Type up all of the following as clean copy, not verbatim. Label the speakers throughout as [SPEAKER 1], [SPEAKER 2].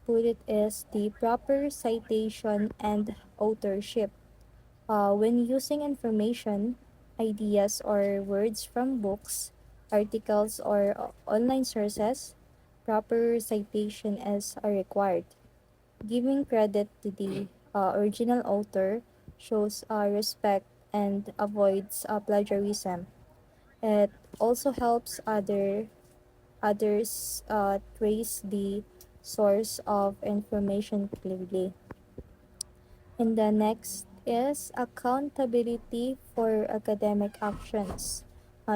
[SPEAKER 1] put it is the proper citation and authorship. When using information, ideas, or words from books, articles, or online sources, proper citation is required. Giving credit to the original author shows respect and avoids plagiarism. It also helps others trace the source of information clearly. And the next is accountability for academic actions.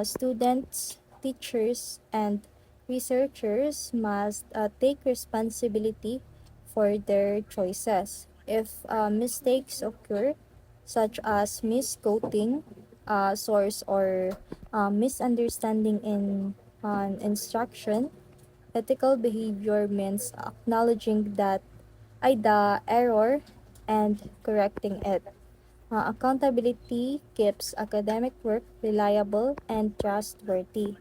[SPEAKER 1] Students, teachers, and researchers must take responsibility for their choices. If mistakes occur, such as misquoting source or misunderstanding in an instruction, ethical behavior means acknowledging that the error and correcting it. Accountability keeps academic work reliable and trustworthy.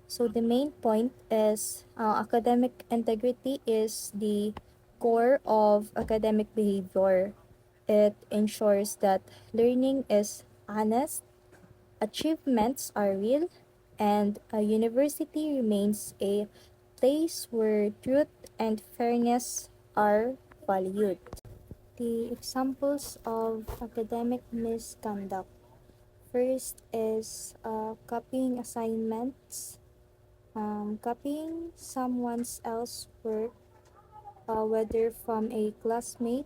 [SPEAKER 1] So the main point is academic integrity is the core of academic behavior. It ensures that learning is honest, achievements are real, and a university remains a place where truth and fairness are valued. The examples of academic misconduct. First is copying assignments, copying someone else's work, whether from a classmate,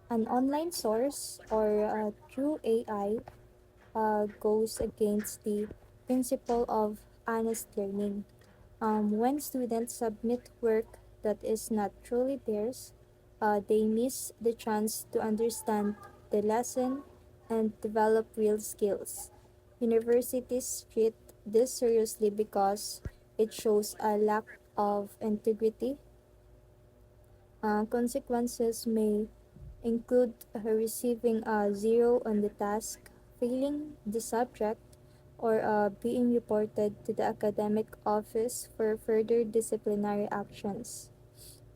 [SPEAKER 1] an online source, or through AI, goes against the principle of honest learning. When students submit work that is not truly theirs, they miss the chance to understand the lesson and develop real skills. Universities treat this seriously because it shows a lack of integrity. Consequences may include receiving a zero on the task, failing the subject, or being reported to the academic office for further disciplinary actions.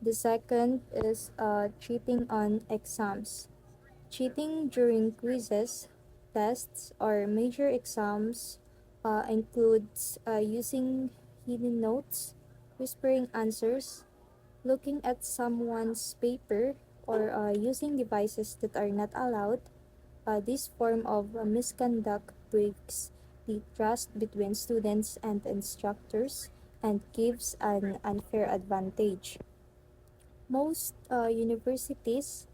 [SPEAKER 1] The second is cheating on exams. Cheating during quizzes, tests, or major exams includes using hidden notes, whispering answers, looking at someone's paper, or using devices that are not allowed. This form of misconduct breaks the trust between students and instructors and gives an unfair advantage. Most universities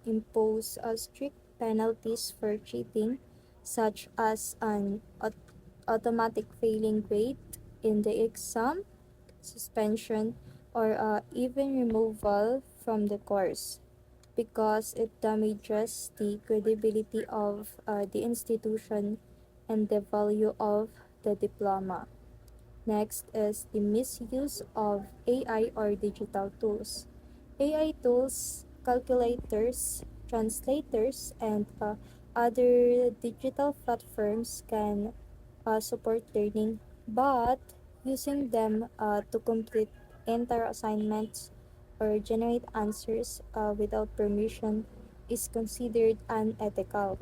[SPEAKER 1] impose strict penalties for cheating, such as an automatic failing grade in the exam, suspension, or even removal from the course because it damages the credibility of the institution and the value of the diploma. Next is the misuse of AI or digital tools. AI tools, calculators, translators, and other digital platforms can support learning, but using them to complete entire assignments or generate answers without permission is considered unethical.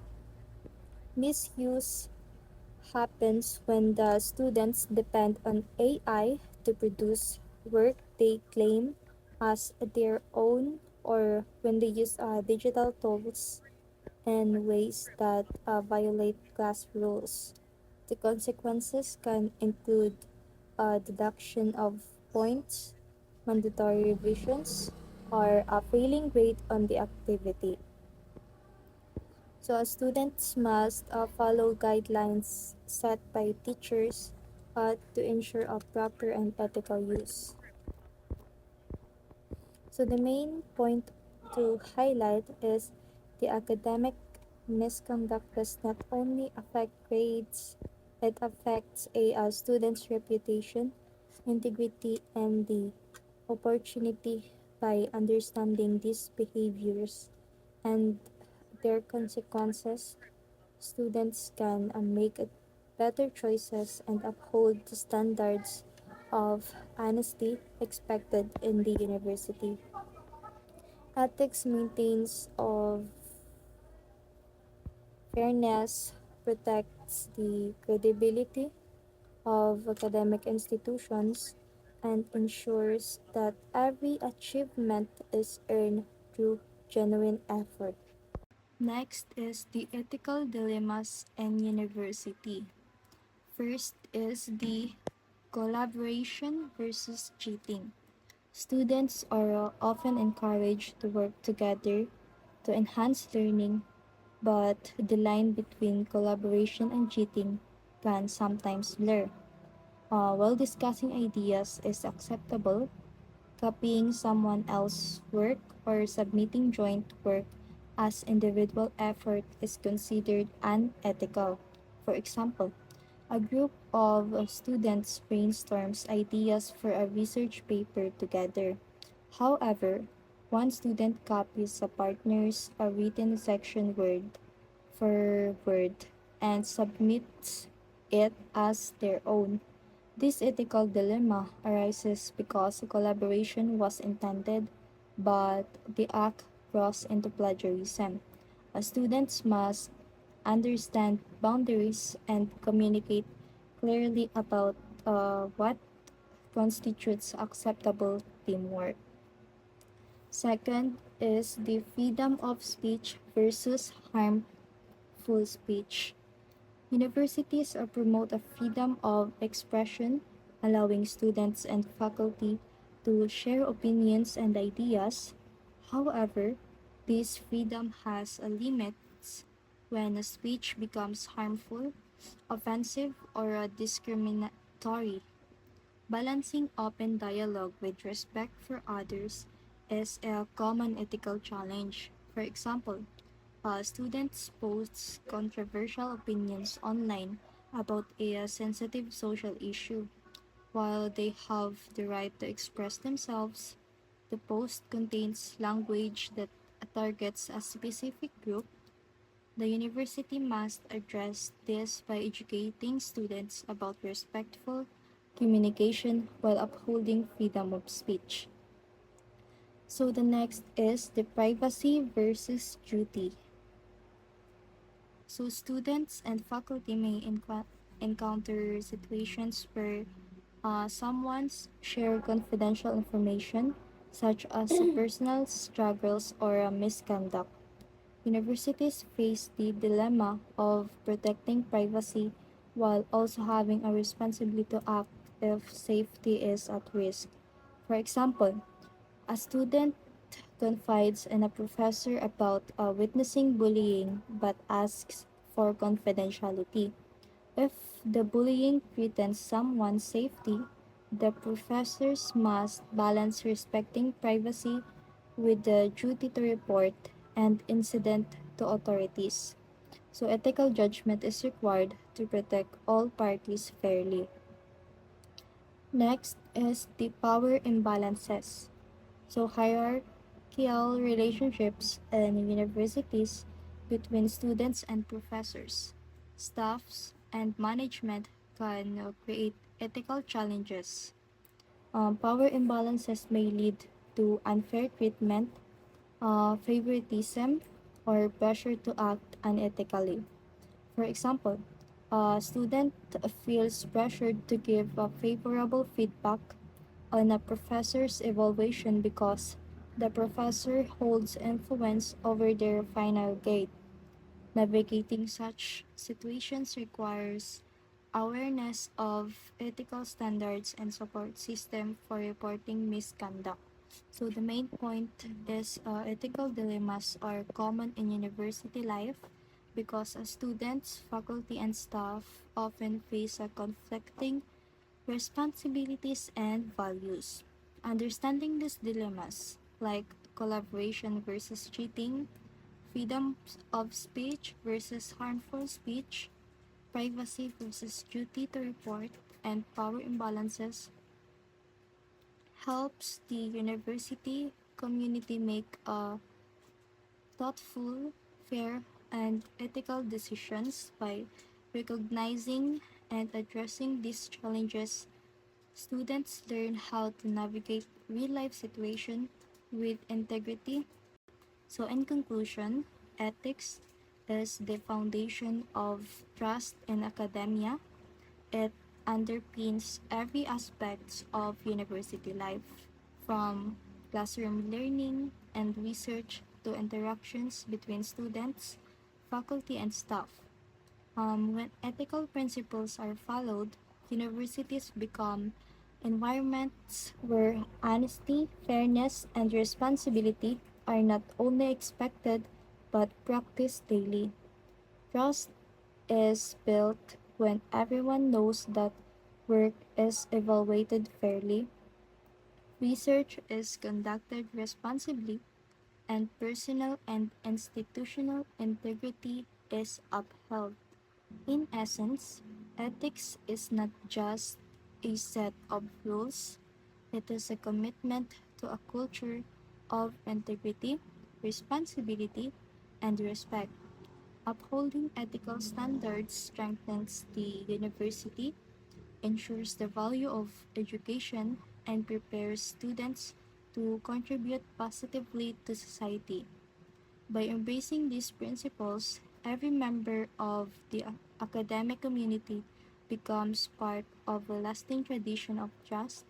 [SPEAKER 1] Misuse happens when the students depend on AI to produce work they claim as their own or when they use digital tools in ways that violate class rules. The consequences can include deduction of points, mandatory revisions, or a failing grade on the activity. So students must follow guidelines set by teachers to ensure a proper and ethical use. So the main point to highlight is the academic misconduct does not only affect grades, it affects a student's reputation, integrity, and the opportunity. By understanding these behaviors and their consequences, students can make better choices and uphold the standards of honesty expected in the university. Ethics maintains of fairness, protects the credibility of academic institutions, and ensures that every achievement is earned through genuine effort. Next is the ethical dilemmas in university. First is the collaboration versus cheating. Students are often encouraged to work together to enhance learning, but the line between collaboration and cheating can sometimes blur. While discussing ideas is acceptable, copying someone else's work or submitting joint work as individual effort is considered unethical. For example, a group of students brainstorms ideas for a research paper together. However, one student copies a partner's written section word for word and submits it as their own. This ethical dilemma arises because collaboration was intended, but the act grows into plagiarism. Students must understand boundaries and communicate clearly about what constitutes acceptable teamwork. Second is the freedom of speech versus harmful speech. Universities promote a freedom of expression, allowing students and faculty to share opinions and ideas. However, this freedom has a limits when a speech becomes harmful, offensive, or discriminatory. Balancing open dialogue with respect for others is a common ethical challenge. For example, students post controversial opinions online about a sensitive social issue. While they have the right to express themselves, the post contains language that targets a specific group. The university must address this by educating students about respectful communication while upholding freedom of speech. So the next is the privacy versus duty. So students and faculty may encounter situations where someone's share confidential information such as personal struggles or misconduct. Universities face the dilemma of protecting privacy while also having a responsibility to act if safety is at risk. For example, a student confides in a professor about witnessing bullying but asks for confidentiality. If the bullying threatens someone's safety, the professors must balance respecting privacy with the duty to report and incident to authorities. So ethical judgment is required to protect all parties fairly. Next is the power imbalances. So hierarchical relationships in universities between students and professors, staffs, and management can create ethical challenges. Power imbalances may lead to unfair treatment, favoritism, or pressure to act unethically. For example, a student feels pressured to give a favorable feedback on a professor's evaluation because the professor holds influence over their final grade. Navigating such situations requires awareness of ethical standards and support system for reporting misconduct. So the main point is ethical dilemmas are common in university life because students, faculty, and staff often face conflicting responsibilities and values. Understanding these dilemmas, like collaboration versus cheating, freedom of speech versus harmful speech, privacy versus duty to report, and power imbalances, helps the university community make thoughtful, fair, and ethical decisions by recognizing and addressing these challenges. Students learn how to navigate real life situations with integrity. So, in conclusion, ethics is the foundation of trust in academia. It underpins every aspect of university life, from classroom learning and research to interactions between students, faculty, and staff. When ethical principles are followed, universities become environments where honesty, fairness, and responsibility are not only expected but practiced daily. Trust is built when everyone knows that work is evaluated fairly, research is conducted responsibly, and personal and institutional integrity is upheld. In essence, ethics is not just a set of rules, it is a commitment to a culture of integrity, responsibility, and respect. Upholding ethical standards strengthens the university, ensures the value of education, and prepares students to contribute positively to society. By embracing these principles, every member of the academic community becomes part of a lasting tradition of trust,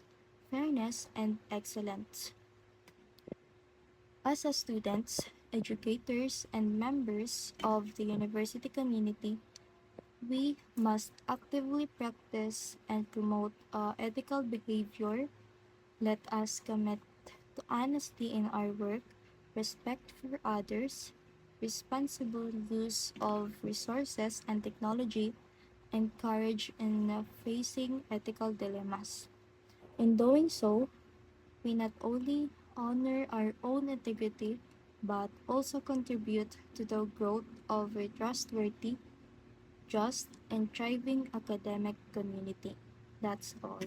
[SPEAKER 1] fairness, and excellence. As a students, educators, and members of the university community, we must actively practice and promote ethical behavior. Let us commit to honesty in our work, respect for others, responsible use of resources and technology, and courage in facing ethical dilemmas. In doing so, we not only honor our own integrity but also contribute to the growth of a trustworthy, just, and thriving academic community. That's all.